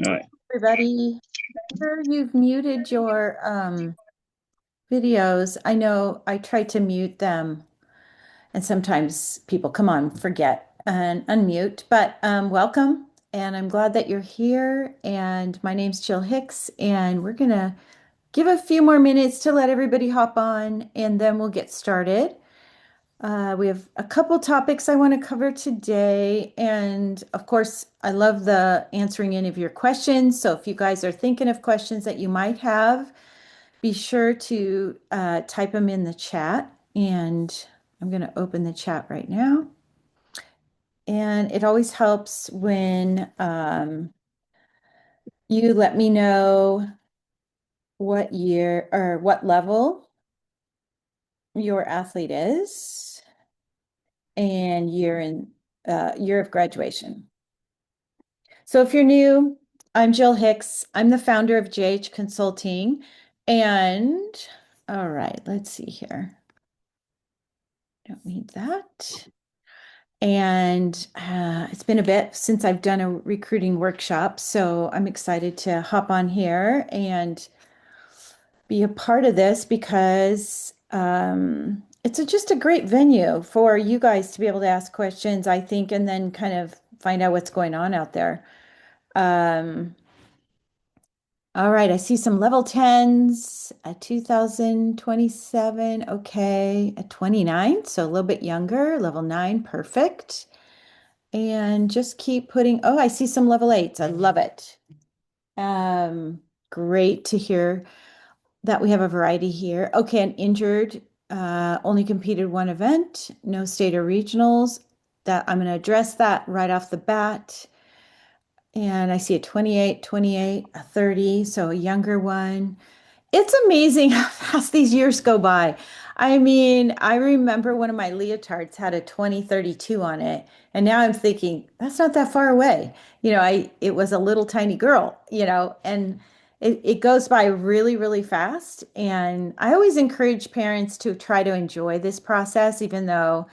All right. Everybody, sure you've muted your videos. I know I try to mute them, and sometimes people come on, forget and unmute, but welcome. And I'm glad that you're here. And my name's Jill Hicks, and we're gonna give a few more minutes to let everybody hop on, and then we'll get started. We have a couple topics I want to cover today. And of course, I love the answering any of your questions. So if you guys are thinking of questions that you might have, be sure to type them in the chat. And I'm going to open the chat right now. And it always helps when you let me know what year or what level your athlete is and year of graduation. So if you're new, I'm Jill Hicks. I'm the founder of JH Consulting. And all right, let's see here. Don't need that. And it's been a bit since I've done a recruiting workshop, so I'm excited to hop on here and be a part of this because it's just a great venue for you guys to be able to ask questions, I think, and then kind of find out what's going on out there. Um, All right, I see some level 10s at 2027. Okay, at 29, so a little bit younger, level 9, perfect. And just keep putting, oh, I see some level 8s. I love it. Great to hear that we have a variety here. Okay, an injured, only competed one event, no state or regionals. That I'm going to address that right off the bat. And I see a 28, 28, a 30, so a younger one. It's amazing how fast these years go by. I mean, I remember one of my leotards had a 2032 on it, and now I'm thinking that's not that far away. It was a little tiny girl, and it goes by really, really fast. And I always encourage parents to try to enjoy this process, even though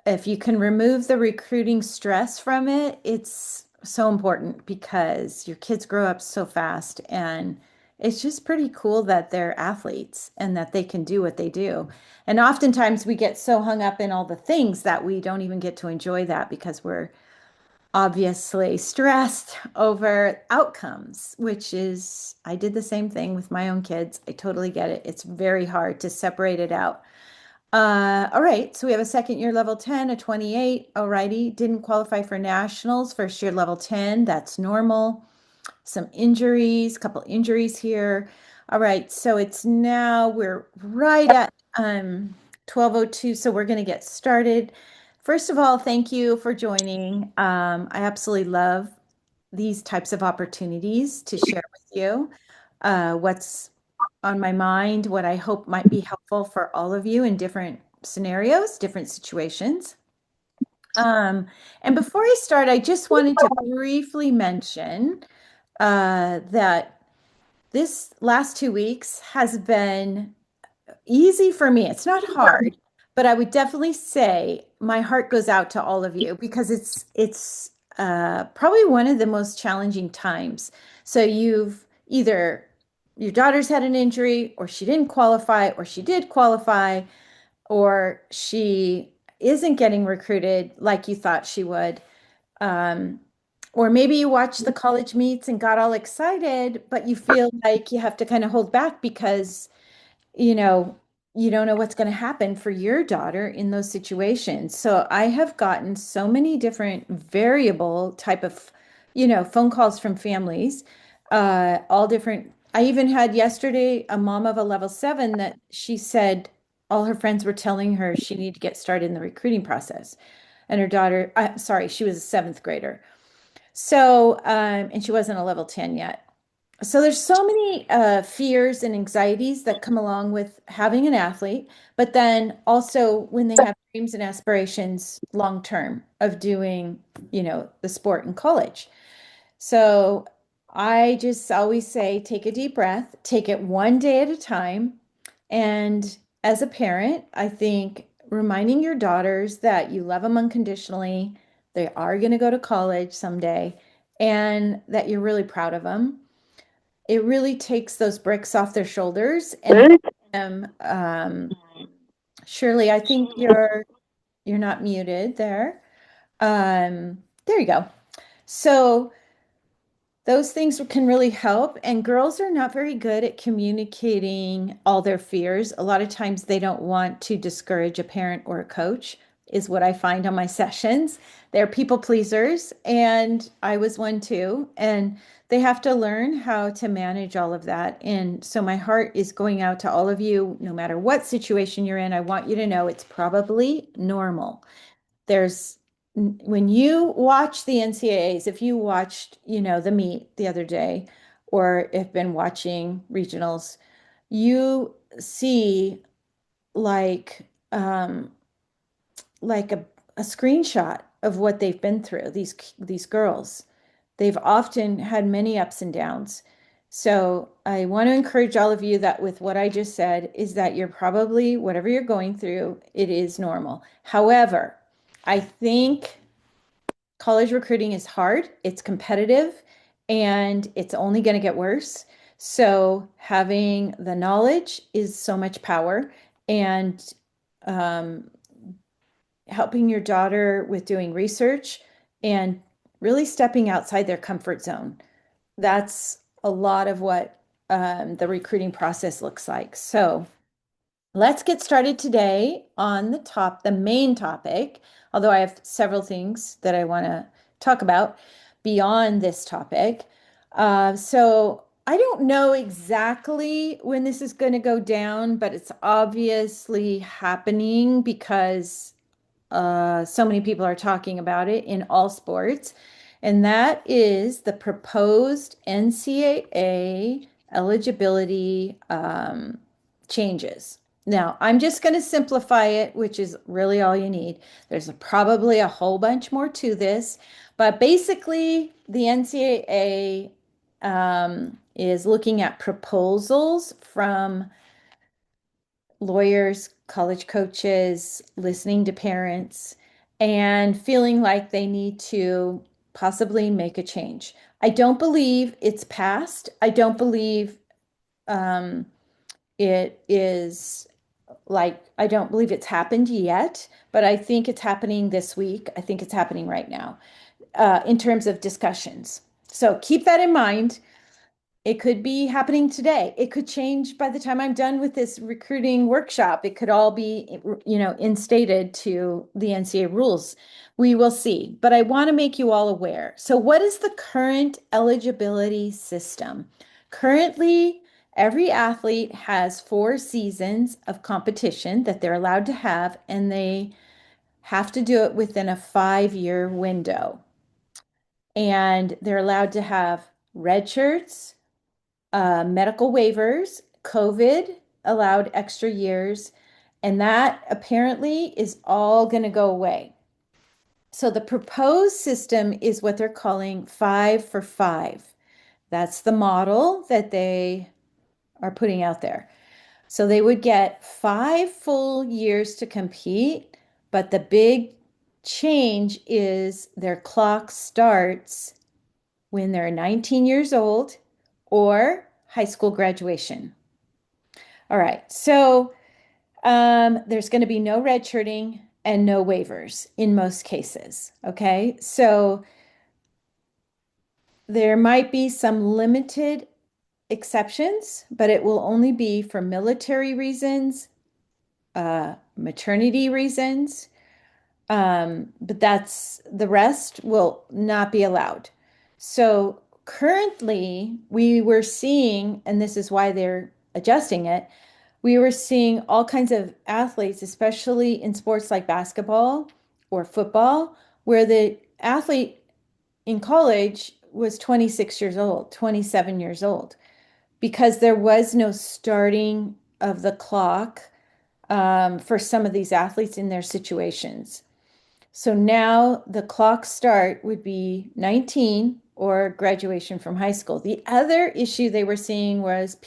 if you can remove the recruiting stress from it, it's so important because your kids grow up so fast and it's just pretty cool that they're athletes and that they can do what they do. And oftentimes we get so hung up in all the things that we don't even get to enjoy that because we're obviously stressed over outcomes, which is, I did the same thing with my own kids. I totally get it. It's very hard to separate it out. All right, so we have a second year level 10, a 28. Alrighty, didn't qualify for nationals, first year level 10, that's normal. Some injuries, couple injuries here. All right, so it's now we're right at 12:02, so we're going to get started. First of all, thank you for joining. I absolutely love these types of opportunities to share with you what's on my mind, what I hope might be helpful for all of you in different scenarios, different situations. Um, and before I start, I just wanted to briefly mention that this last 2 weeks has been easy for me. It's not hard, but I would definitely say my heart goes out to all of you because it's probably one of the most challenging times. So you've either your daughter's had an injury, or she didn't qualify, or she did qualify, or she isn't getting recruited like you thought she would. Um, or maybe you watched the college meets and got all excited, but you feel like you have to kind of hold back because you know, you don't know what's going to happen for your daughter in those situations. So I have gotten so many different variable type of, phone calls from families, all different. I even had yesterday a mom of a level 7 that she said all her friends were telling her she needed to get started in the recruiting process. And her daughter, sorry, she was a seventh grader. So, and she wasn't a level 10 yet. So there's so many fears and anxieties that come along with having an athlete, but then also when they have dreams and aspirations long term of doing, the sport in college. So I just always say, take a deep breath, take it one day at a time. And as a parent, I think reminding your daughters that you love them unconditionally, They are going to go to college someday, and that you're really proud of them. It really takes those bricks off their shoulders and helps them. Shirley, I think you're not muted there. There you go. So those things can really help. And girls are not very good at communicating all their fears. A lot of times they don't want to discourage a parent or a coach, is what I find on my sessions. They're people pleasers, and I was one too. And they have to learn how to manage all of that. And so my heart is going out to all of you, no matter what situation you're in. I want you to know it's probably normal. There's when you watch the NCAAs, if you watched, the meet the other day, or have been watching regionals, you see like like a screenshot of what they've been through, these girls. They've often had many ups and downs. So I want to encourage all of you that with what I just said is that you're probably, whatever you're going through, it is normal. However, I think college recruiting is hard, it's competitive, and it's only going to get worse. So having the knowledge is so much power. And um, helping your daughter with doing research and really stepping outside their comfort zone. That's a lot of what the recruiting process looks like. So let's get started today on the main topic, although I have several things that I want to talk about beyond this topic. So I don't know exactly when this is going to go down, but it's obviously happening because so many people are talking about it in all sports, and that is the proposed NCAA eligibility changes. Now, I'm just going to simplify it, which is really all you need. There's probably a whole bunch more to this, but basically, the NCAA is looking at proposals from lawyers, college coaches, listening to parents, and feeling like they need to possibly make a change. I don't believe it's passed. I don't believe um, it is I don't believe it's happened yet, but I think it's happening this week. I think it's happening right now in terms of discussions. So keep that in mind. It could be happening today. It could change by the time I'm done with this recruiting workshop. It could all be, instated to the NCAA rules. We will see. But I want to make you all aware. So, what is the current eligibility system? Currently, every athlete has 4 seasons of competition that they're allowed to have, and they have to do it within a 5-year window. And they're allowed to have red shirts, medical waivers, COVID allowed extra years, and that apparently is all going to go away. So the proposed system is what they're calling 5 for 5. That's the model that they are putting out there. So they would get 5 full years to compete, but the big change is their clock starts when they're 19 years old or high school graduation. All right, so there's going to be no redshirting and no waivers in most cases. Okay, so there might be some limited exceptions, but it will only be for military reasons, maternity reasons, but that's the rest will not be allowed. So currently, we were seeing, and this is why they're adjusting it, we were seeing all kinds of athletes, especially in sports like basketball or football, where the athlete in college was 26 years old, 27 years old, because there was no starting of the clock for some of these athletes in their situations. So now the clock start would be 19 or graduation from high school. The other issue they were seeing was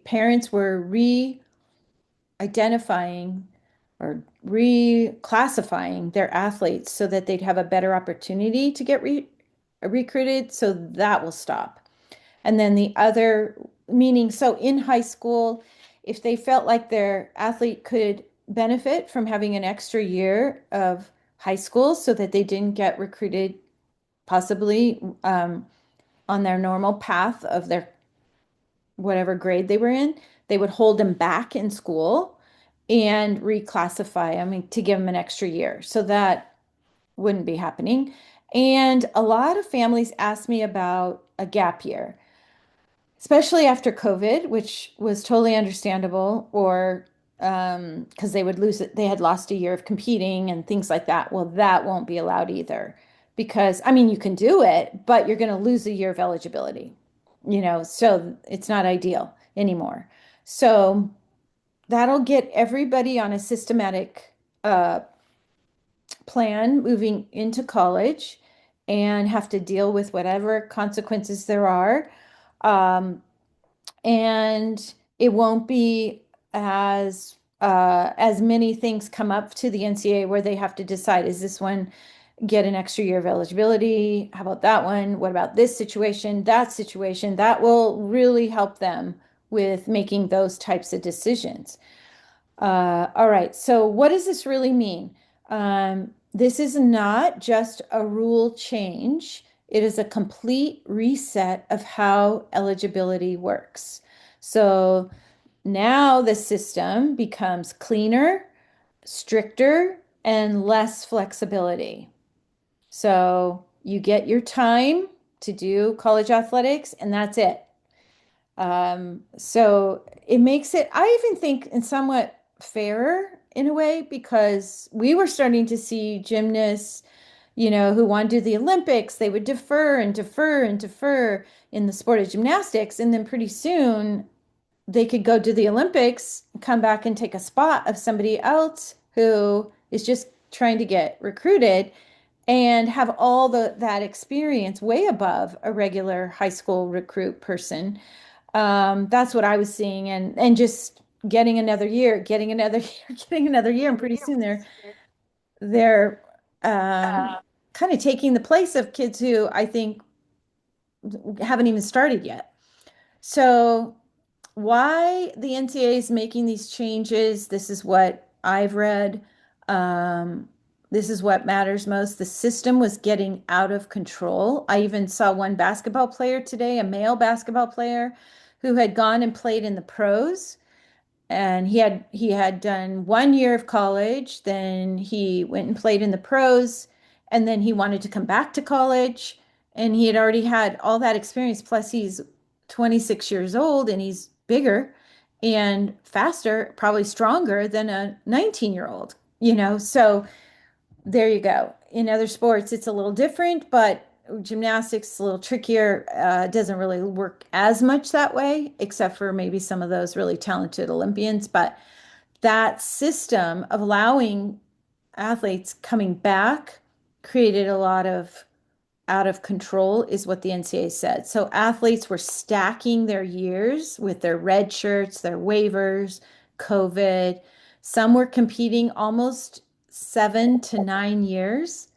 parents were re-identifying or reclassifying their athletes so that they'd have a better opportunity to get recruited. So that will stop. And then the other, meaning, so in high school, if they felt like their athlete could benefit from having an extra year of high school so that they didn't get recruited possibly on their normal path of their whatever grade they were in, they would hold them back in school and reclassify them to give them an extra year. So that wouldn't be happening. And a lot of families ask me about a gap year, especially after COVID, which was totally understandable, or because they would lose it, they had lost a year of competing and things like that. Well, that won't be allowed either, because I mean, you can do it, but you're going to lose a year of eligibility, so it's not ideal anymore. So that'll get everybody on a systematic uh, plan moving into college and have to deal with whatever consequences there are. Um, and it won't be as many things come up to the NCAA where they have to decide, is this one get an extra year of eligibility? How about that one? What about this situation, that situation? That will really help them with making those types of decisions. All right, so what does this really mean? This is not just a rule change. It is a complete reset of how eligibility works. So now the system becomes cleaner, stricter, and less flexibility. So you get your time to do college athletics, and that's it. So it makes it, I even think, in somewhat fairer in a way, because we were starting to see gymnasts, who wanted to do the Olympics, they would defer and defer and defer in the sport of gymnastics. And then pretty soon they could go to the Olympics, come back and take a spot of somebody else who is just trying to get recruited and have all that experience way above a regular high school recruit person. That's what I was seeing, and just getting another year, getting another year, getting another year, and pretty soon they're kind of taking the place of kids who I think haven't even started yet. So why the NCAA is making these changes, this is what I've read. Um, this is what matters most. The system was getting out of control. I even saw one basketball player today, a male basketball player, who had gone and played in the pros, and he had done 1 year of college, then he went and played in the pros, and then he wanted to come back to college, and he had already had all that experience, plus he's 26 years old and he's bigger and faster, probably stronger than a 19-year-old, so there you go. In other sports, it's a little different, but gymnastics is a little trickier. It doesn't really work as much that way, except for maybe some of those really talented Olympians. But that system of allowing athletes coming back created a lot of out of control, is what the NCAA said. So athletes were stacking their years with their red shirts, their waivers, COVID. Some were competing almost 7 to 9 years.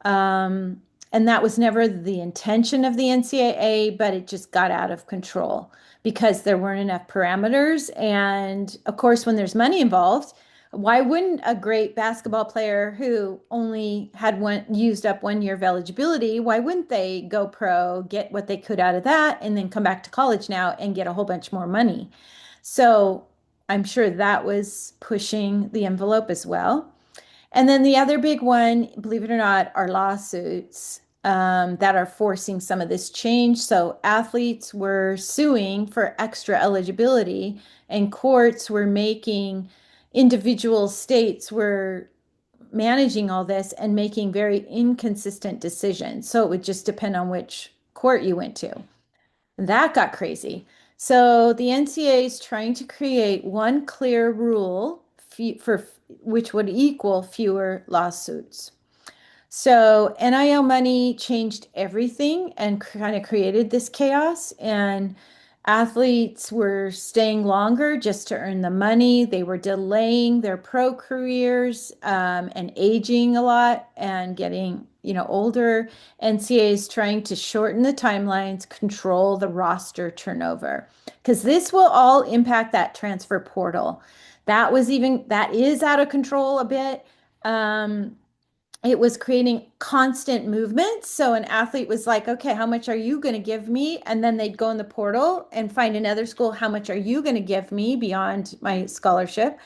Um, and that was never the intention of the NCAA, but it just got out of control because there weren't enough parameters. And of course, when there's money involved, why wouldn't a great basketball player who only had used up 1 year of eligibility, why wouldn't they go pro, get what they could out of that, and then come back to college now and get a whole bunch more money? So I'm sure that was pushing the envelope as well. And then the other big one, believe it or not, are lawsuits that are forcing some of this change. So athletes were suing for extra eligibility, and courts were making, individual states were managing all this and making very inconsistent decisions. So it would just depend on which court you went to. That got crazy. So the NCAA is trying to create one clear rule for which would equal fewer lawsuits. So NIL money changed everything and kind of created this chaos. And Athletes were staying longer just to earn the money. They were delaying their pro careers and aging a lot and getting, older. NCAA is trying to shorten the timelines, control the roster turnover, because this will all impact that transfer portal. That is out of control a bit. Um, it was creating constant movement. So an athlete was like, okay, how much are you going to give me? And then they'd go in the portal and find another school. How much are you going to give me beyond my scholarship?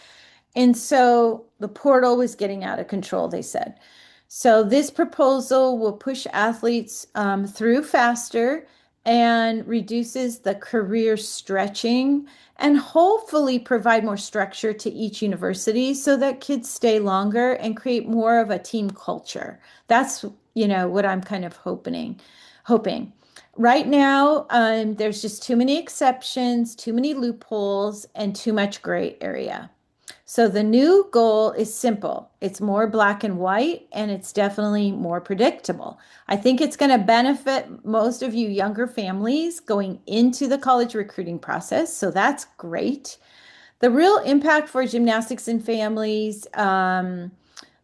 And so the portal was getting out of control, they said. So this proposal will push athletes through faster and reduces the career stretching and hopefully provide more structure to each university so that kids stay longer and create more of a team culture. That's, what I'm kind of hoping. Right now, there's just too many exceptions, too many loopholes, and too much gray area. So the new goal is simple. It's more black and white, and it's definitely more predictable. I think it's going to benefit most of you younger families going into the college recruiting process. So that's great. The real impact for gymnastics and families,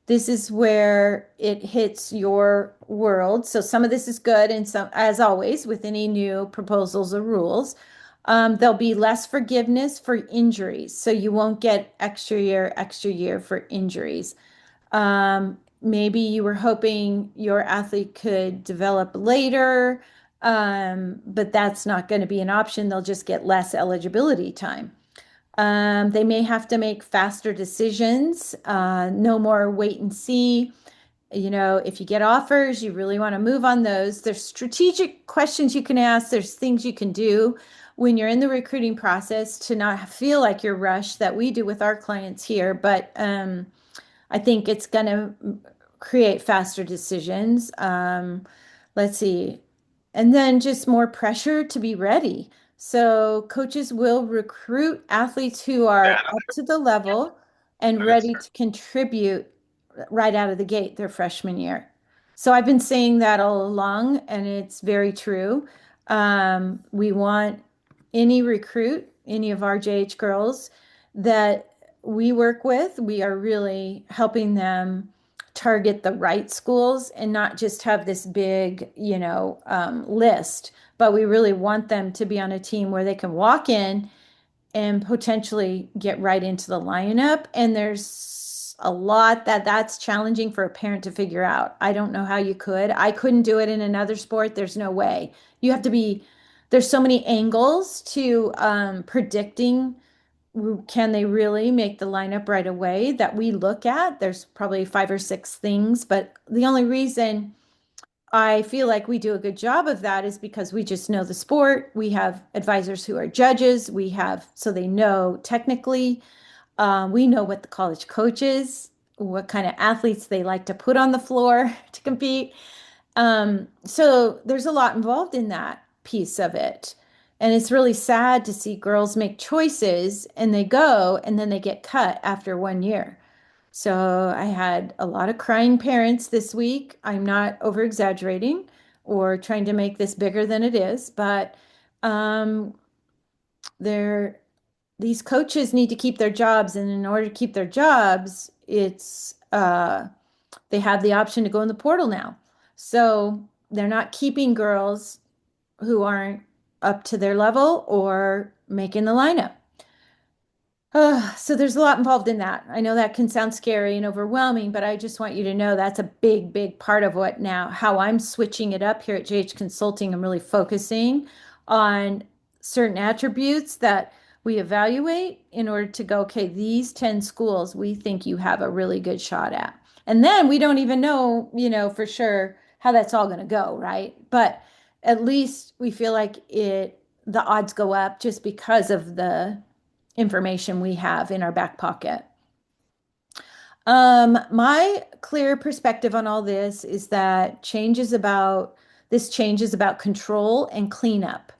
this is where it hits your world. So some of this is good, and some, as always, with any new proposals or rules, there'll be less forgiveness for injuries. So you won't get extra year for injuries. Maybe you were hoping your athlete could develop later, but that's not going to be an option. They'll just get less eligibility time. They may have to make faster decisions, no more wait and see. If you get offers, you really want to move on those. There's strategic questions you can ask. There's things you can do when you're in the recruiting process to not feel like you're rushed that we do with our clients here. But I think it's going to create faster decisions. Let's see. And then just more pressure to be ready. So coaches will recruit athletes who are up to the level and ready to contribute right out of the gate their freshman year. So I've been saying that all along, and it's very true. We want any recruit, any of our JH girls that we work with, we are really helping them target the right schools and not just have this big, list, but we really want them to be on a team where they can walk in and potentially get right into the lineup. And there's a lot that's challenging for a parent to figure out. I don't know how you could. I couldn't do it in another sport. There's no way. You have to be, there's so many angles to predicting can they really make the lineup right away that we look at. There's probably five or six things, but the only reason I feel like we do a good job of that is because we just know the sport. We have advisors who are judges. So they know technically. We know what the college coaches, what kind of athletes they like to put on the floor to compete. So there's a lot involved in that piece of it. And it's really sad to see girls make choices and they go and then they get cut after 1 year. So I had a lot of crying parents this week. I'm not over exaggerating or trying to make this bigger than it is, but um, they're these coaches need to keep their jobs, and in order to keep their jobs, they have the option to go in the portal now. So they're not keeping girls who aren't up to their level or making the lineup. So there's a lot involved in that. I know that can sound scary and overwhelming, but I just want you to know that's a big, big part of how I'm switching it up here at JH Consulting. I'm really focusing on certain attributes that we evaluate in order to go, okay, these 10 schools we think you have a really good shot at. And then we don't even know, for sure how that's all going to go, right? But at least we feel like the odds go up just because of the information we have in our back pocket. My clear perspective on all this is that this change is about control and cleanup.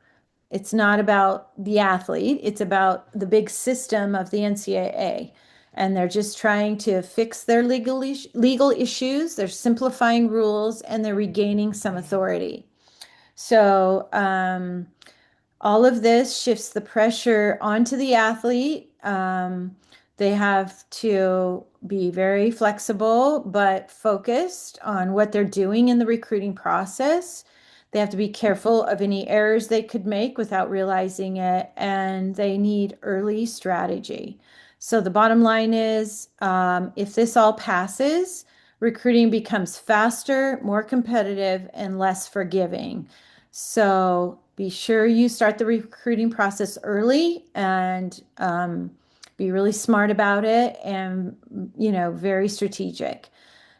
It's not about the athlete, it's about the big system of the NCAA. And they're just trying to fix their legal issues, they're simplifying rules, and they're regaining some authority. So, All of this shifts the pressure onto the athlete. They have to be very flexible but focused on what they're doing in the recruiting process. They have to be careful of any errors they could make without realizing it, and they need early strategy. So the bottom line is, if this all passes, recruiting becomes faster, more competitive, and less forgiving. So be sure you start the recruiting process early and be really smart about it and, very strategic.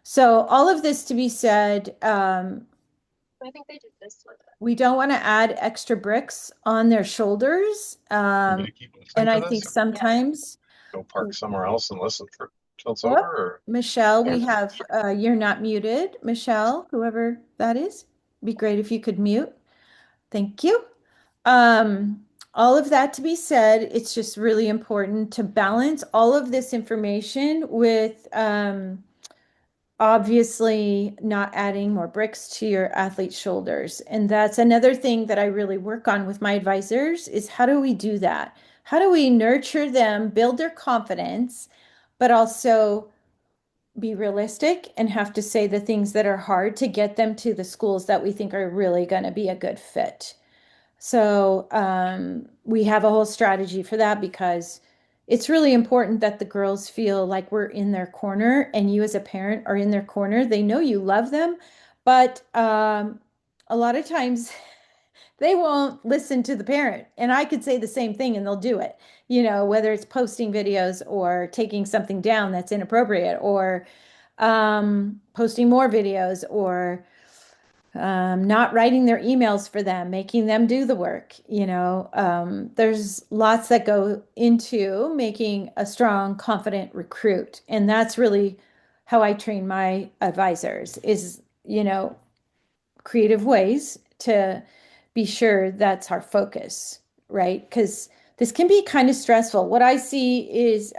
So all of this to be said, we don't want to add extra bricks on their shoulders. Want me to keep listening And for I this think or sometimes, go park somewhere else and listen for till it's over? whoop, Or Michelle, you're not muted. Michelle, whoever that is, be great if you could mute. Thank you. Um, all of that to be said, it's just really important to balance all of this information with obviously not adding more bricks to your athlete's shoulders. And that's another thing that I really work on with my advisors is how do we do that? How do we nurture them, build their confidence, but also be realistic and have to say the things that are hard to get them to the schools that we think are really going to be a good fit. So we have a whole strategy for that because it's really important that the girls feel like we're in their corner and you as a parent are in their corner. They know you love them, but a lot of times they won't listen to the parent. And I could say the same thing and they'll do it, whether it's posting videos or taking something down that's inappropriate or posting more videos or not writing their emails for them, making them do the work. There's lots that go into making a strong, confident recruit. And that's really how I train my advisors is, creative ways to be sure that's our focus, right? Because this can be kind of stressful. What I see is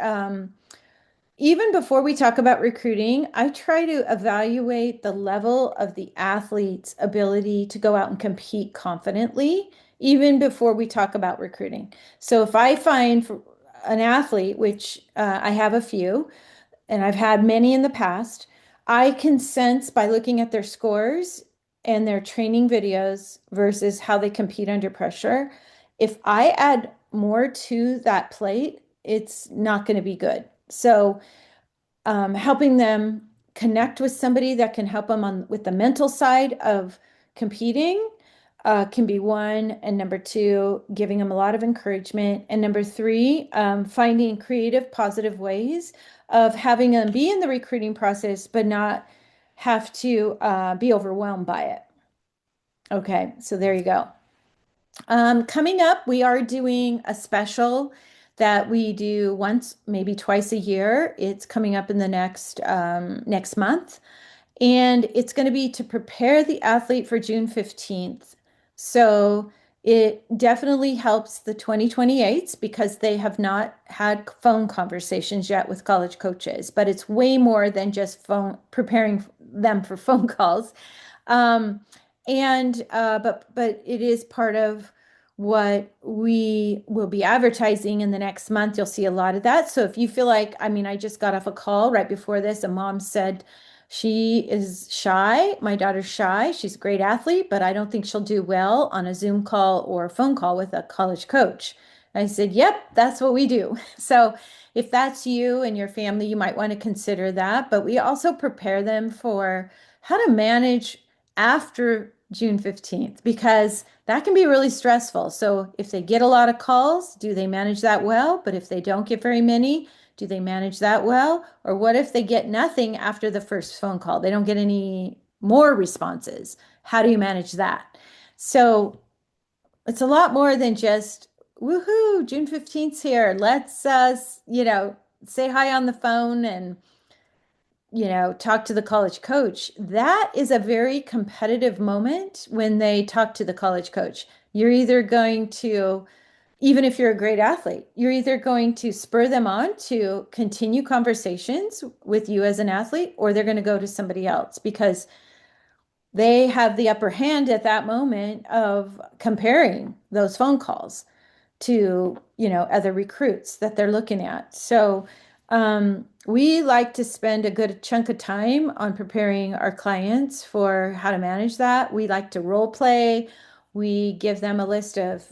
even before we talk about recruiting, I try to evaluate the level of the athlete's ability to go out and compete confidently, even before we talk about recruiting. So if I find an athlete, which I have a few, and I've had many in the past, I can sense by looking at their scores and their training videos versus how they compete under pressure. If I add more to that plate, it's not going to be good. So helping them connect with somebody that can help them on with the mental side of competing can be one. And number two, giving them a lot of encouragement. And number three, finding creative, positive ways of having them be in the recruiting process, but not have to be overwhelmed by it. Okay, so there you go. Coming up, we are doing a special that we do once, maybe twice a year. It's coming up in the next month, and it's going to be to prepare the athlete for June 15th. So it definitely helps the 2028s because they have not had phone conversations yet with college coaches, but it's way more than just phone preparing them for phone calls. Um, and but it is part of what we will be advertising in the next month. You'll see a lot of that. So if you feel like, I mean, I just got off a call right before this, a mom said she is shy. My daughter's shy. She's a great athlete, but I don't think she'll do well on a Zoom call or a phone call with a college coach. I said, yep, that's what we do. So if that's you and your family, you might want to consider that. But we also prepare them for how to manage after June 15th because that can be really stressful. So if they get a lot of calls, do they manage that well? But if they don't get very many, do they manage that well? Or what if they get nothing after the first phone call? They don't get any more responses. How do you manage that? So it's a lot more than just woohoo, June 15th's here. Let's say hi on the phone and talk to the college coach. That is a very competitive moment when they talk to the college coach. You're either going to, even if you're a great athlete, you're either going to spur them on to continue conversations with you as an athlete, or they're going to go to somebody else because they have the upper hand at that moment of comparing those phone calls to, other recruits that they're looking at. So we like to spend a good chunk of time on preparing our clients for how to manage that. We like to role play. We give them a list of,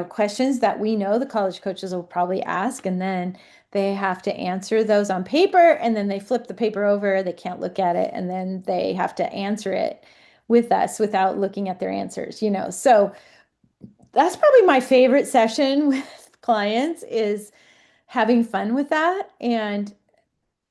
questions that we know the college coaches will probably ask, and then they have to answer those on paper, and then they flip the paper over. They can't look at it, and then they have to answer it with us without looking at their answers. So that's probably my favorite session with clients is having fun with that and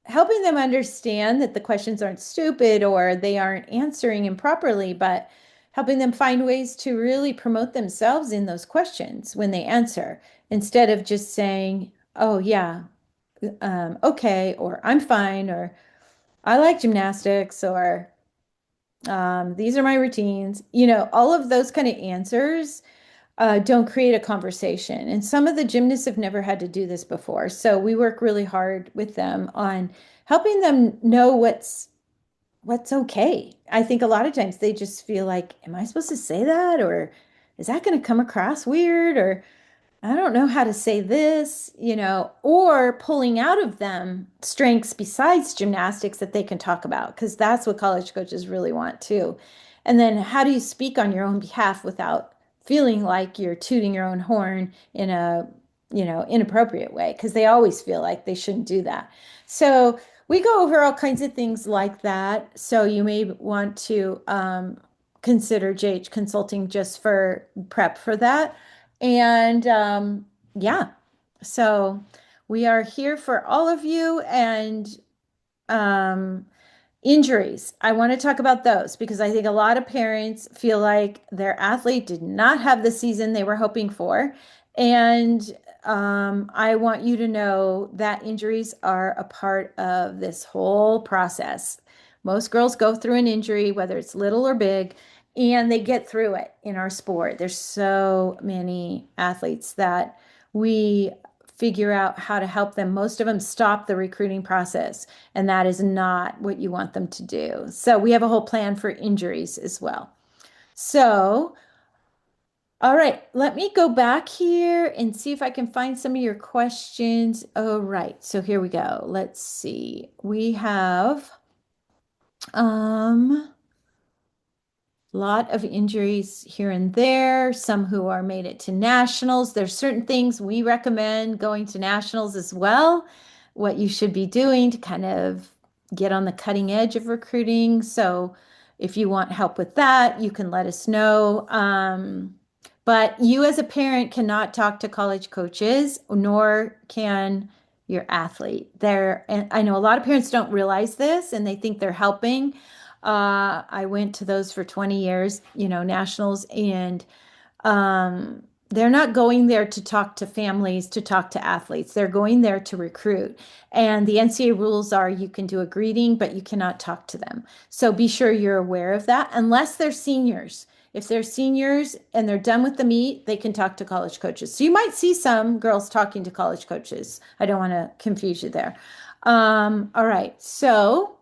helping them understand that the questions aren't stupid or they aren't answering improperly, but helping them find ways to really promote themselves in those questions when they answer instead of just saying, oh, yeah, okay, or I'm fine, or I like gymnastics, or these are my routines. All of those kind of answers don't create a conversation. And some of the gymnasts have never had to do this before. So we work really hard with them on helping them know what's okay. I think a lot of times they just feel like, am I supposed to say that? Or is that going to come across weird? Or I don't know how to say this, or pulling out of them strengths besides gymnastics that they can talk about, because that's what college coaches really want too. And then how do you speak on your own behalf without feeling like you're tooting your own horn in a, inappropriate way? Because they always feel like they shouldn't do that. So we go over all kinds of things like that. So you may want to consider JH Consulting just for prep for that. And yeah, so we are here for all of you. And um, injuries, I want to talk about those because I think a lot of parents feel like their athlete did not have the season they were hoping for. And I want you to know that injuries are a part of this whole process. Most girls go through an injury, whether it's little or big, and they get through it in our sport. There's so many athletes that we figure out how to help them. Most of them stop the recruiting process, and that is not what you want them to do. So we have a whole plan for injuries as well. So, all right, let me go back here and see if I can find some of your questions. All right, so here we go. Let's see. We have um lot of injuries here and there, some who are made it to nationals. There's certain things we recommend going to nationals as well, what you should be doing to kind of get on the cutting edge of recruiting. So if you want help with that, you can let us know. But you as a parent cannot talk to college coaches, nor can your athlete. And I know a lot of parents don't realize this and they think they're helping. I went to those for 20 years, nationals, and they're not going there to talk to families, to talk to athletes. They're going there to recruit. And the NCAA rules are you can do a greeting, but you cannot talk to them. So be sure you're aware of that, unless they're seniors. If they're seniors and they're done with the meet, they can talk to college coaches. So you might see some girls talking to college coaches. I don't want to confuse you there. All right. So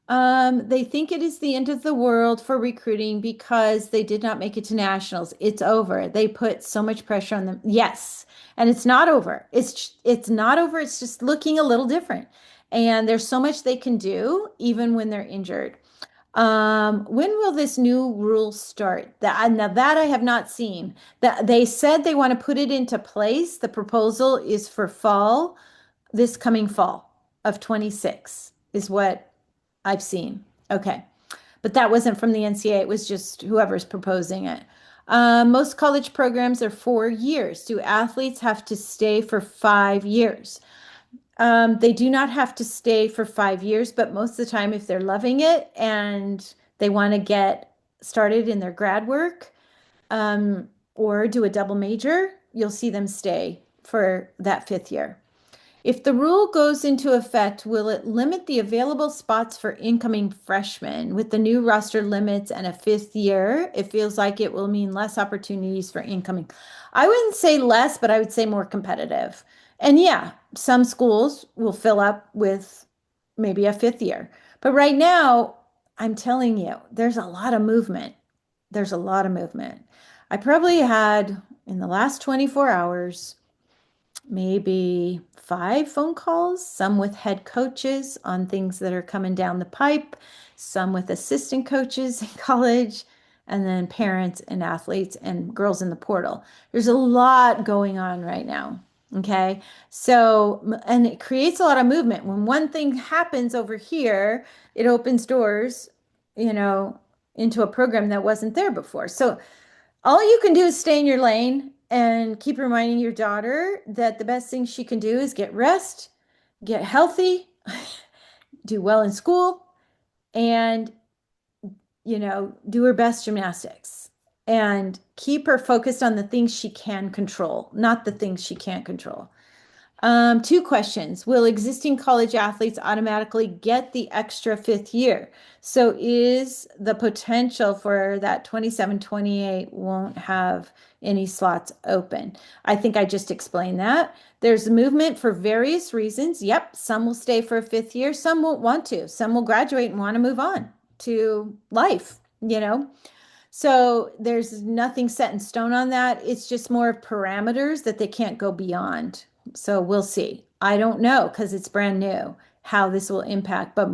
they think it is the end of the world for recruiting because they did not make it to nationals. It's over. They put so much pressure on them. Yes, and it's not over. It's not over. It's just looking a little different. And there's so much they can do even when they're injured. When will this new rule start? Now that I have not seen. That they said they want to put it into place. The proposal is for fall, this coming fall of 26 is what I've seen. Okay. But that wasn't from the NCAA. It was just whoever's proposing it. Most college programs are 4 years. Do athletes have to stay for 5 years? They do not have to stay for 5 years, but most of the time, if they're loving it and they want to get started in their grad work, or do a double major, you'll see them stay for that 5th year. If the rule goes into effect, will it limit the available spots for incoming freshmen? With the new roster limits and a 5th year, it feels like it will mean less opportunities for incoming. I wouldn't say less, but I would say more competitive. And yeah, some schools will fill up with maybe a 5th year. But right now, I'm telling you, there's a lot of movement. There's a lot of movement. I probably had in the last 24 hours maybe 5 phone calls, some with head coaches on things that are coming down the pipe, some with assistant coaches in college, and then parents and athletes and girls in the portal. There's a lot going on right now. Okay. So, and it creates a lot of movement. When one thing happens over here, it opens doors, you know, into a program that wasn't there before. So, all you can do is stay in your lane and keep reminding your daughter that the best thing she can do is get rest, get healthy, do well in school, and, do her best gymnastics and keep her focused on the things she can control, not the things she can't control. 2 questions. Will existing college athletes automatically get the extra fifth year? So is the potential for that 27, 28 won't have any slots open? I think I just explained that. There's a movement for various reasons. Yep, some will stay for a fifth year, some won't want to. Some will graduate and want to move on to life. So there's nothing set in stone on that. It's just more of parameters that they can't go beyond. So we'll see. I don't know because it's brand new how this will impact. But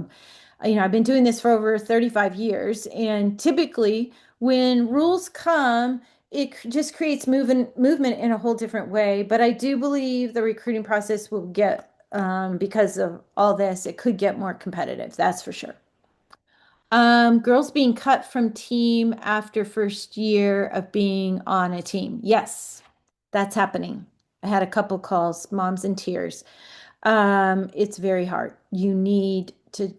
I've been doing this for over 35 years, and typically when rules come, it just creates movement in a whole different way. But I do believe the recruiting process will get, because of all this, it could get more competitive. That's for sure. Girls being cut from team after first year of being on a team. Yes, that's happening. I had a couple calls, moms in tears. It's very hard. You need to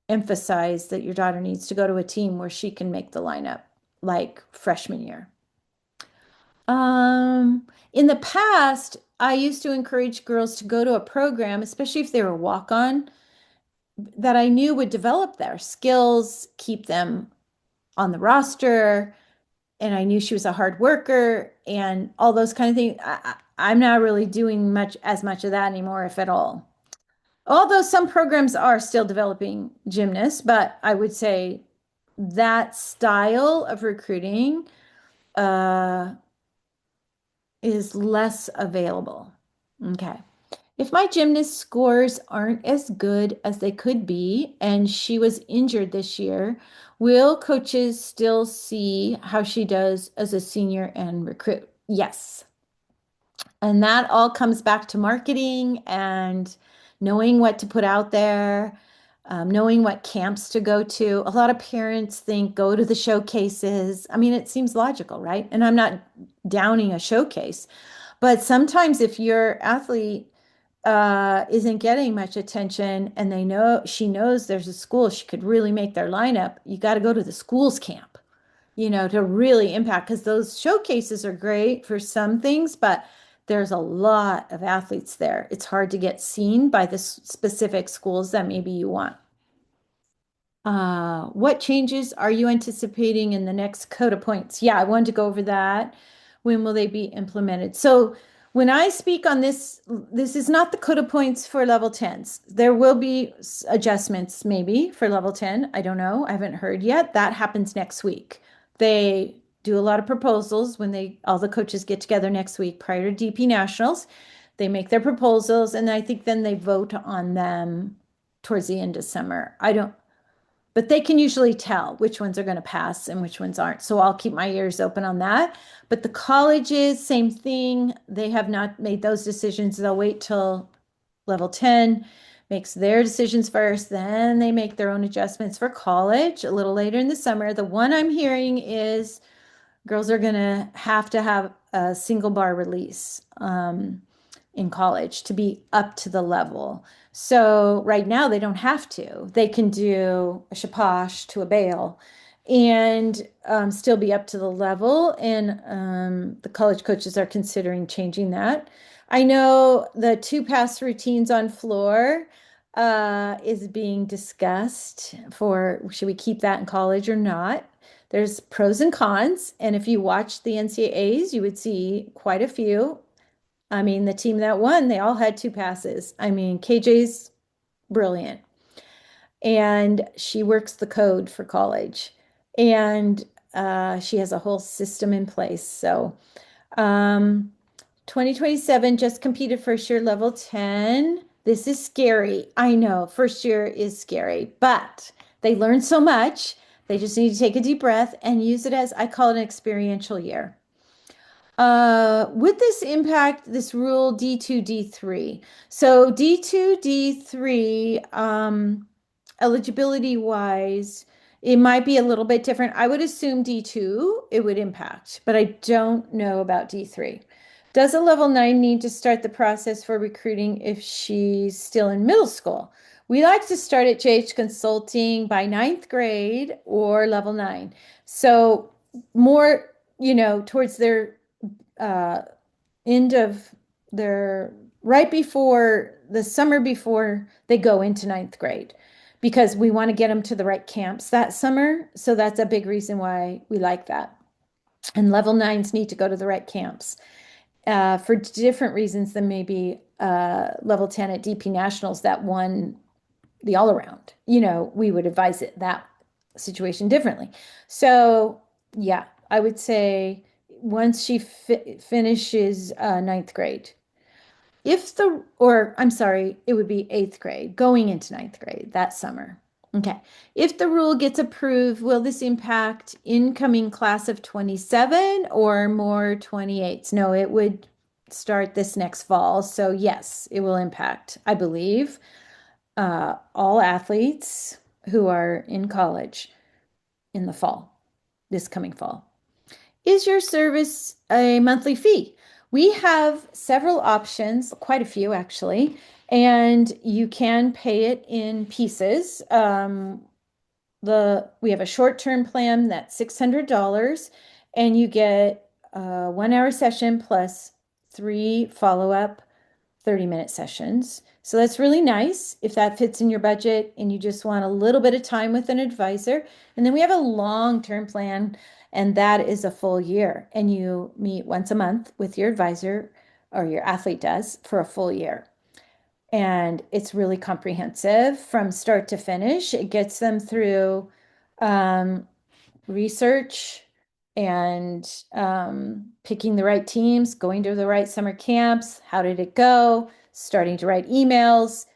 emphasize that your daughter needs to go to a team where she can make the lineup, like freshman year. In the past, I used to encourage girls to go to a program, especially if they were walk-on, that I knew would develop their skills, keep them on the roster, and I knew she was a hard worker and all those kind of things. I'm not really doing much of that anymore, if at all. Although some programs are still developing gymnasts, but I would say that style of recruiting uh, is less available. Okay. If my gymnast scores aren't as good as they could be, and she was injured this year, will coaches still see how she does as a senior and recruit? Yes. And that all comes back to marketing and knowing what to put out there, knowing what camps to go to. A lot of parents think go to the showcases. I mean, it seems logical, right? And I'm not downing a showcase, but sometimes if your athlete isn't getting much attention and she knows there's a school she could really make their lineup, you got to go to the school's camp, to really impact, because those showcases are great for some things, but there's a lot of athletes there. It's hard to get seen by the specific schools that maybe you want. What changes are you anticipating in the next code of points? Yeah, I wanted to go over that. When will they be implemented? So when I speak on this, this is not the code of points for level 10s. There will be adjustments maybe for level 10. I don't know. I haven't heard yet. That happens next week. They do a lot of proposals when all the coaches get together next week prior to DP Nationals. They make their proposals, and I think then they vote on them towards the end of summer. But they can usually tell which ones are going to pass and which ones aren't. So I'll keep my ears open on that. But the colleges, same thing. They have not made those decisions. They'll wait till level 10 makes their decisions first. Then they make their own adjustments for college a little later in the summer. The one I'm hearing is girls are going to have a single bar release in college to be up to the level. So right now they don't have to. They can do a shaposh to a bail and still be up to the level. And the college coaches are considering changing that. I know the 2 pass routines on floor is being discussed for should we keep that in college or not? There's pros and cons. And if you watch the NCAAs, you would see quite a few. I mean, the team that won, they all had 2 passes. I mean, KJ's brilliant. and she works the code for college. And she has a whole system in place. So, um, 2027 just competed first year level 10. This is scary. I know first year is scary, but they learn so much. They just need to take a deep breath and use it as I call it an experiential year. Would this impact this rule D2, D3? So D2, D3, eligibility wise, it might be a little bit different. I would assume D2 it would impact, but I don't know about D3. Does a level 9 need to start the process for recruiting if she's still in middle school? We like to start at JH Consulting by ninth grade or level 9. So more, towards their uh, end of their right before the summer before they go into ninth grade because we want to get them to the right camps that summer. So that's a big reason why we like that. And level nines need to go to the right camps for different reasons than maybe level 10 at DP Nationals that won the all around. We would advise it that situation differently. So, yeah, I would say once she finishes ninth grade, or I'm sorry, it would be eighth grade, going into ninth grade that summer. Okay. If the rule gets approved, will this impact incoming class of 27 or more 28s? No, it would start this next fall. So, yes, it will impact, I believe, all athletes who are in college in the fall, this coming fall. Is your service a monthly fee? We have several options, quite a few actually, and you can pay it in pieces. We have a short-term plan that's $600, and you get a 1 hour session plus 3 follow-up 30-minute sessions. So that's really nice if that fits in your budget and you just want a little bit of time with an advisor. And then we have a long-term plan, and that is a full year. And you meet once a month with your advisor, or your athlete does, for a full year. And it's really comprehensive from start to finish. It gets them through um, research and picking the right teams, going to the right summer camps. How did it go? Starting to write emails.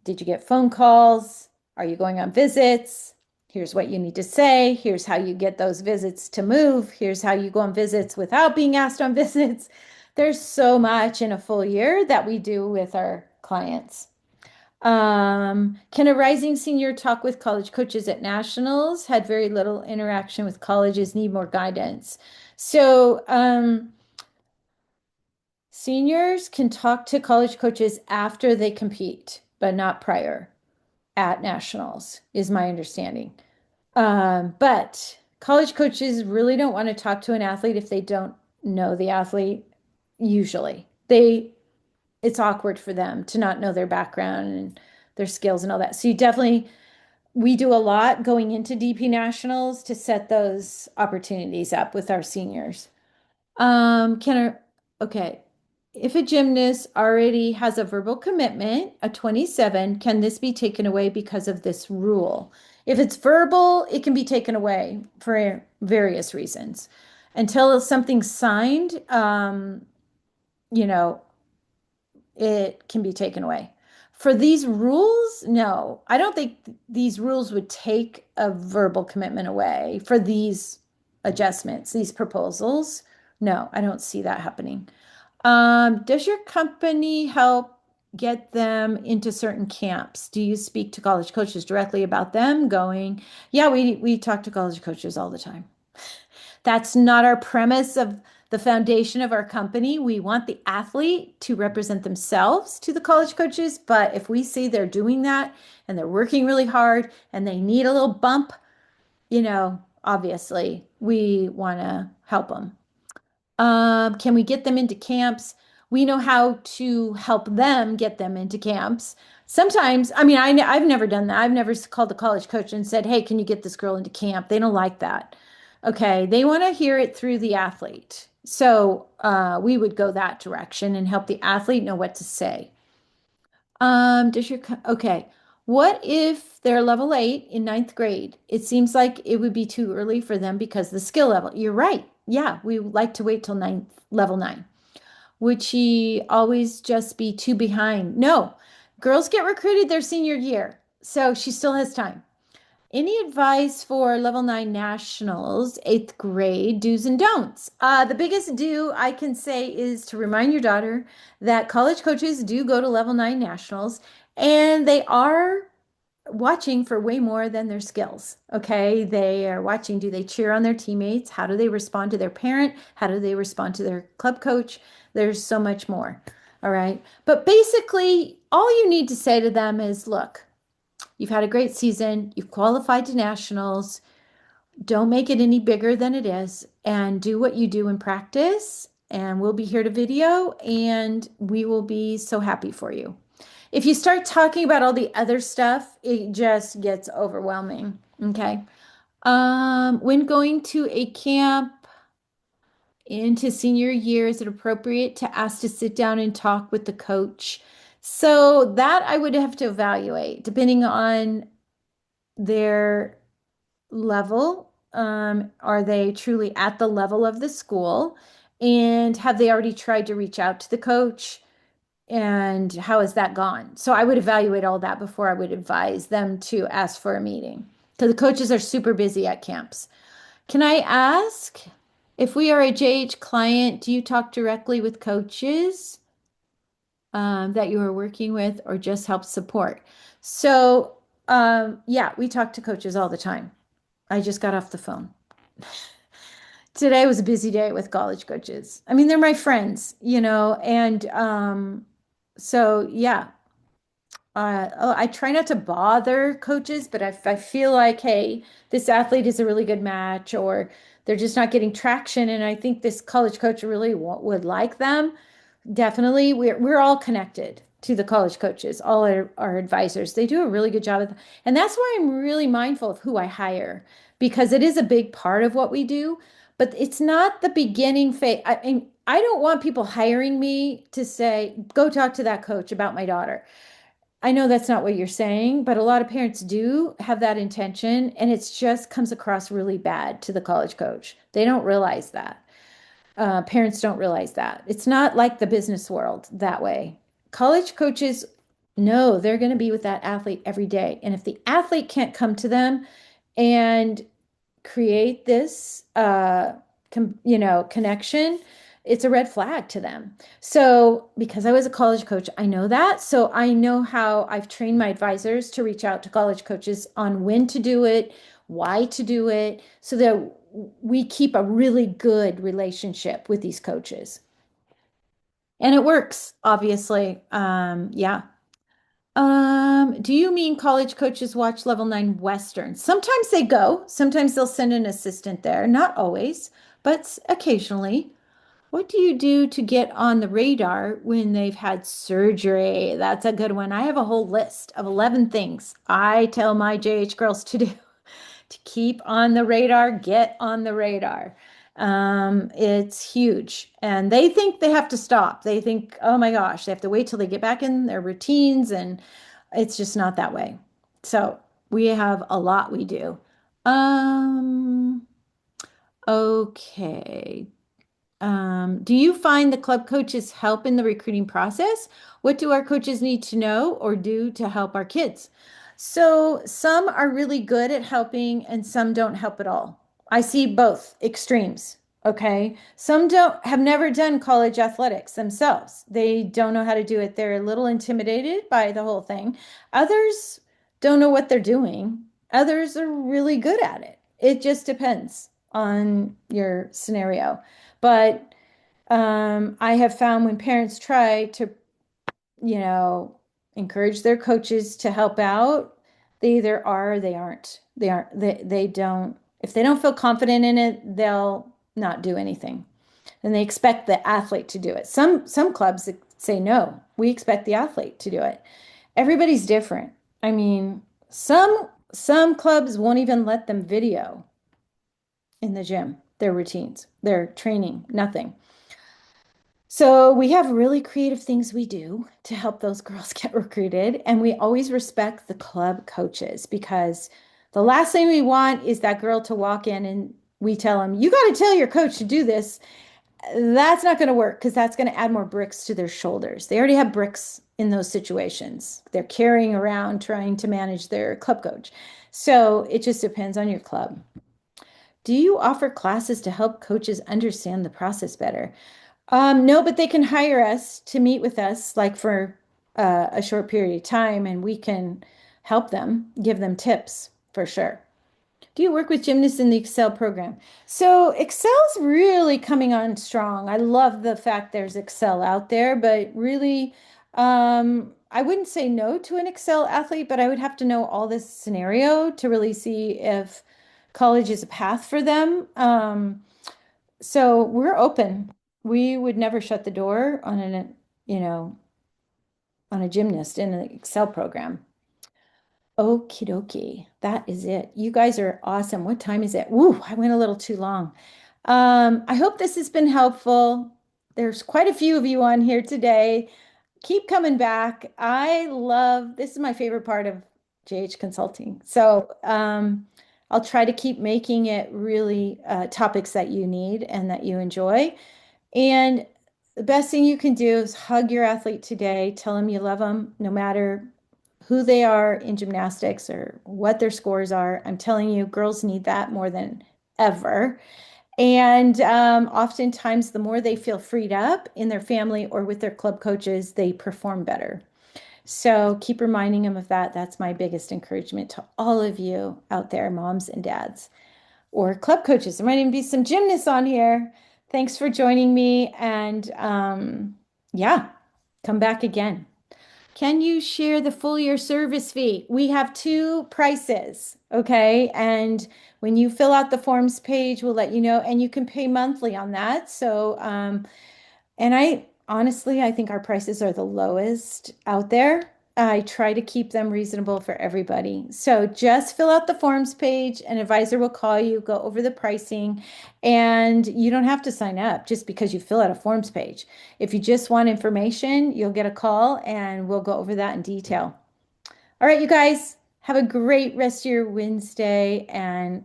Did you get phone calls? Are you going on visits? Here's what you need to say. Here's how you get those visits to move. Here's how you go on visits without being asked on visits. There's so much in a full year that we do with our clients. Can a rising senior talk with college coaches at nationals? Had very little interaction with colleges, need more guidance. So, seniors can talk to college coaches after they compete, but not prior at nationals, is my understanding. But college coaches really don't want to talk to an athlete if they don't know the athlete, usually. It's awkward for them to not know their background and their skills and all that. So we do a lot going into DP Nationals to set those opportunities up with our seniors. Okay. If a gymnast already has a verbal commitment, a 27, can this be taken away because of this rule? If it's verbal, it can be taken away for various reasons. Until something's signed, you know, it can be taken away. For these rules, no, I don't think these rules would take a verbal commitment away for these adjustments, these proposals. No, I don't see that happening. Does your company help get them into certain camps? Do you speak to college coaches directly about them going? Yeah, we talk to college coaches all the time. That's not our premise of the foundation of our company. We want the athlete to represent themselves to the college coaches, but if we see they're doing that and they're working really hard and they need a little bump, obviously we want to help them. Can we get them into camps? We know how to help them get them into camps. Sometimes, I mean, I've never done that. I've never called the college coach and said, "Hey, can you get this girl into camp?" They don't like that. Okay, they want to hear it through the athlete. So we would go that direction and help the athlete know what to say. Okay. What if they're level 8 in ninth grade? It seems like it would be too early for them because the skill level. You're right. Yeah, we like to wait till level 9. Would she always just be too behind? No, girls get recruited their senior year, so she still has time. Any advice for level 9 nationals, eighth grade do's and don'ts? The biggest do I can say is to remind your daughter that college coaches do go to level 9 nationals and they are watching for way more than their skills. Okay. They are watching, do they cheer on their teammates? How do they respond to their parent? How do they respond to their club coach? There's so much more. All right. But basically, all you need to say to them is look, you've had a great season, you've qualified to nationals. Don't make it any bigger than it is and do what you do in practice. And we'll be here to video and we will be so happy for you. If you start talking about all the other stuff, it just gets overwhelming. Okay. When going to a camp into senior year, is it appropriate to ask to sit down and talk with the coach? So that I would have to evaluate depending on their level. Are they truly at the level of the school? And have they already tried to reach out to the coach? And how has that gone? So I would evaluate all that before I would advise them to ask for a meeting because the coaches are super busy at camps. Can I ask if we are a JH client, do you talk directly with coaches that you are working with or just help support? So, yeah, we talk to coaches all the time. I just got off the phone. Today was a busy day with college coaches. I mean, they're my friends, and so yeah, I try not to bother coaches, but if I feel like, hey, this athlete is a really good match, or they're just not getting traction, and I think this college coach really would like them, definitely. We're all connected to the college coaches, all our advisors. They do a really good job of, and that's why I'm really mindful of who I hire because it is a big part of what we do, but it's not the beginning phase. I don't want people hiring me to say, go talk to that coach about my daughter. I know that's not what you're saying, but a lot of parents do have that intention, and it just comes across really bad to the college coach. They don't realize that. Parents don't realize that. It's not like the business world that way. College coaches know they're going to be with that athlete every day. And if the athlete can't come to them and create this connection, it's a red flag to them. So because I was a college coach, I know that. So I know how I've trained my advisors to reach out to college coaches on when to do it, why to do it, so that we keep a really good relationship with these coaches. And it works, obviously. Yeah. Do you mean college coaches watch Level 9 Western? Sometimes they go, sometimes they'll send an assistant there, not always, but occasionally. What do you do to get on the radar when they've had surgery? That's a good one. I have a whole list of 11 things I tell my JH girls to do to keep on the radar, get on the radar. It's huge. And they think they have to stop. They think, oh my gosh, they have to wait till they get back in their routines. And it's just not that way. So we have a lot we do. Um, okay. Do you find the club coaches help in the recruiting process? What do our coaches need to know or do to help our kids? So some are really good at helping and some don't help at all. I see both extremes. Okay. Some don't have never done college athletics themselves. They don't know how to do it. They're a little intimidated by the whole thing. Others don't know what they're doing. Others are really good at it. It just depends on your scenario. But I have found when parents try to, encourage their coaches to help out, they either are or they aren't. They don't, if they don't feel confident in it, they'll not do anything. And they expect the athlete to do it. Some clubs say, no, we expect the athlete to do it. Everybody's different. I mean, some clubs won't even let them video in the gym, their routines, their training, nothing. So we have really creative things we do to help those girls get recruited, and we always respect the club coaches because the last thing we want is that girl to walk in and we tell them, you got to tell your coach to do this. That's not going to work because that's going to add more bricks to their shoulders. They already have bricks in those situations. They're carrying around trying to manage their club coach. So it just depends on your club. Do you offer classes to help coaches understand the process better? No, but they can hire us to meet with us, like for a short period of time, and we can help them, give them tips for sure. Do you work with gymnasts in the Excel program? So Excel's really coming on strong. I love the fact there's Excel out there, but really, I wouldn't say no to an Excel athlete, but I would have to know all this scenario to really see if college is a path for them. So we're open. We would never shut the door on you know, on a gymnast in an Excel program. Okie dokie. That is it. You guys are awesome. What time is it? Woo, I went a little too long. I hope this has been helpful. There's quite a few of you on here today. Keep coming back. I love this is my favorite part of JH Consulting. So I'll try to keep making it really topics that you need and that you enjoy. And the best thing you can do is hug your athlete today. Tell them you love them no matter who they are in gymnastics or what their scores are. I'm telling you, girls need that more than ever. And oftentimes, the more they feel freed up in their family or with their club coaches, they perform better. So keep reminding them of that. That's my biggest encouragement to all of you out there, moms and dads or club coaches. There might even be some gymnasts on here. Thanks for joining me. And yeah, come back again. Can you share the full year service fee? We have two prices, okay? And when you fill out the forms page, we'll let you know, and you can pay monthly on that. So, and I honestly, I think our prices are the lowest out there. I try to keep them reasonable for everybody. So just fill out the forms page, an advisor will call you, go over the pricing, and you don't have to sign up just because you fill out a forms page. If you just want information, you'll get a call and we'll go over that in detail. All right, you guys, have a great rest of your Wednesday. And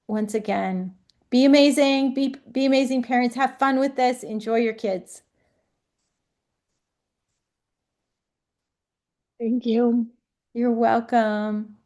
once again, be amazing, be amazing parents, have fun with this, enjoy your kids. Thank you. You're welcome.